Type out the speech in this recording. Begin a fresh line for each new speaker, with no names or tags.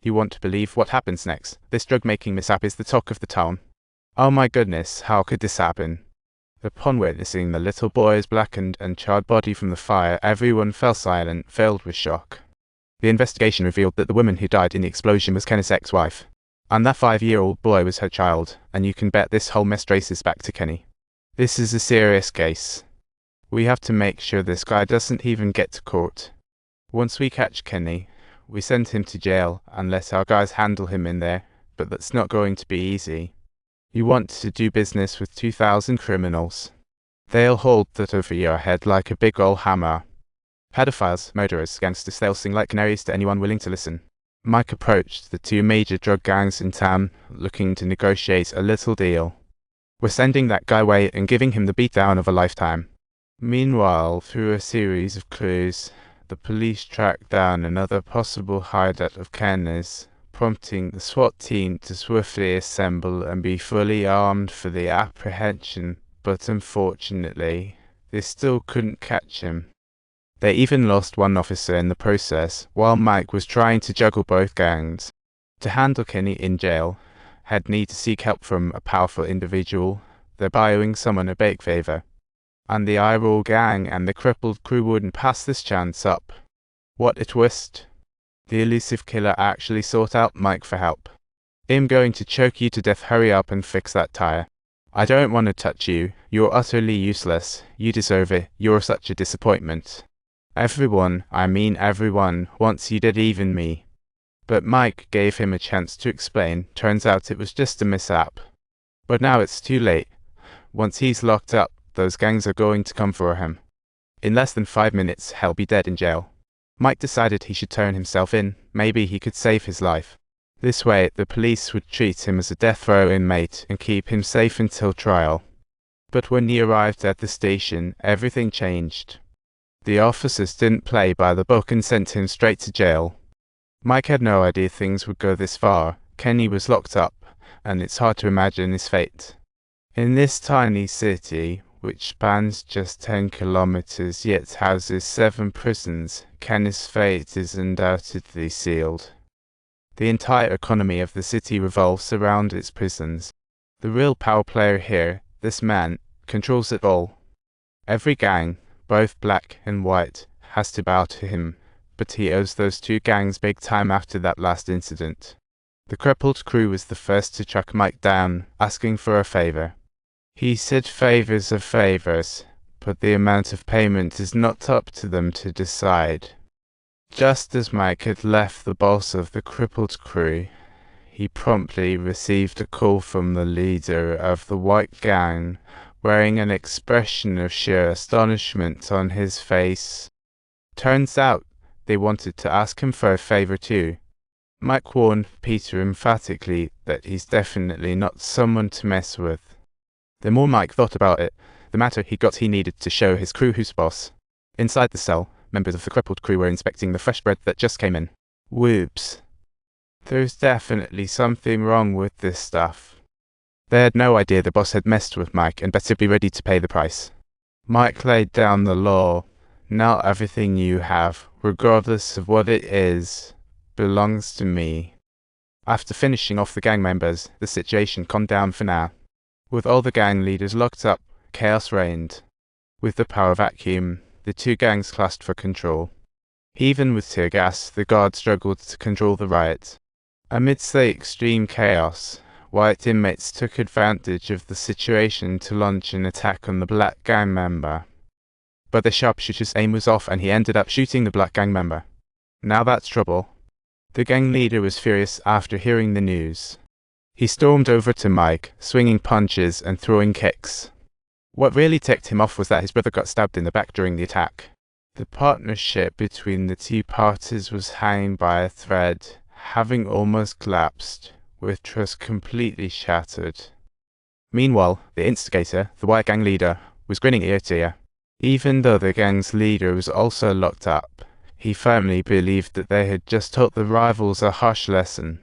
You want to believe what happens next. This drug-making mishap is the talk of the town. Oh my goodness, how could this happen? Upon witnessing the little boy's blackened and charred body from the fire, everyone fell silent, filled with shock. The investigation revealed that the woman who died in the explosion was Kenny's ex-wife. And that 5-year-old boy was her child, and you can bet this whole mess traces back to Kenny. This is a serious case. We have to make sure this guy doesn't even get to court. Once we catch Kenny, we send him to jail and let our guys handle him in there, but that's not going to be easy. You want to do business with 2,000 criminals. They'll hold that over your head like a big ol' hammer. Pedophiles, murderers, gangsters, they'll sing like canaries to anyone willing to listen. Mike approached the 2 major drug gangs in town, looking to negotiate a little deal. We're sending that guy away and giving him the beatdown of a lifetime. Meanwhile, through a series of clues, the police tracked down another possible hideout of Kenny's, prompting the SWAT team to swiftly assemble and be fully armed for the apprehension, but unfortunately, they still couldn't catch him. They even lost one officer in the process, while Mike was trying to juggle both gangs. To handle Kenny in jail, he'd need to seek help from a powerful individual, thereby owing someone a big favor. And the Eye-Roll gang and the crippled crew wouldn't pass this chance up. What a twist. The elusive killer actually sought out Mike for help. I'm going to choke you to death, hurry up and fix that tire. I don't want to touch you, you're utterly useless, you deserve it, you're such a disappointment. Everyone, I mean everyone, wants you dead, even me. But Mike gave him a chance to explain. Turns out it was just a mishap. But now it's too late. Once he's locked up, those gangs are going to come for him. In less than 5 minutes, he'll be dead in jail. Mike decided he should turn himself in. Maybe he could save his life. This way, the police would treat him as a death row inmate and keep him safe until trial. But when he arrived at the station, everything changed. The officers didn't play by the book and sent him straight to jail. Mike had no idea things would go this far. Kenny was locked up, and it's hard to imagine his fate. In this tiny city, which spans just 10 kilometers yet houses 7 prisons, Kenny's fate is undoubtedly sealed. The entire economy of the city revolves around its prisons. The real power player here, this man, controls it all. Every gang, both black and white, has to bow to him, but he owes those 2 gangs big time after that last incident. The crippled crew was the first to track Mike down, asking for a favor. He said favors are favors, but the amount of payment is not up to them to decide. Just as Mike had left the boss of the crippled crew, he promptly received a call from the leader of the white gang, wearing an expression of sheer astonishment on his face. Turns out, they wanted to ask him for a favor too. Mike warned Peter emphatically that he's definitely not someone to mess with. The more Mike thought about it, the madder he got. He needed to show his crew who's boss. Inside the cell, members of the crippled crew were inspecting the fresh bread that just came in. Whoops. There's definitely something wrong with this stuff. They had no idea the boss had messed with Mike and better be ready to pay the price. Mike laid down the law. Now everything you have, regardless of what it is, belongs to me. After finishing off the gang members, the situation calmed down for now. With all the gang leaders locked up, chaos reigned. With the power vacuum, the 2 gangs clashed for control. Even with tear gas, the guards struggled to control the riot. Amidst the extreme chaos, white inmates took advantage of the situation to launch an attack on the black gang member. But the sharpshooter's aim was off and he ended up shooting the black gang member. Now that's trouble. The gang leader was furious after hearing the news. He stormed over to Mike, swinging punches and throwing kicks. What really ticked him off was that his brother got stabbed in the back during the attack. The partnership between the 2 parties was hanging by a thread, having almost collapsed, with trust completely shattered. Meanwhile, the instigator, the white gang leader, was grinning ear to ear. Even though the gang's leader was also locked up, he firmly believed that they had just taught the rivals a harsh lesson.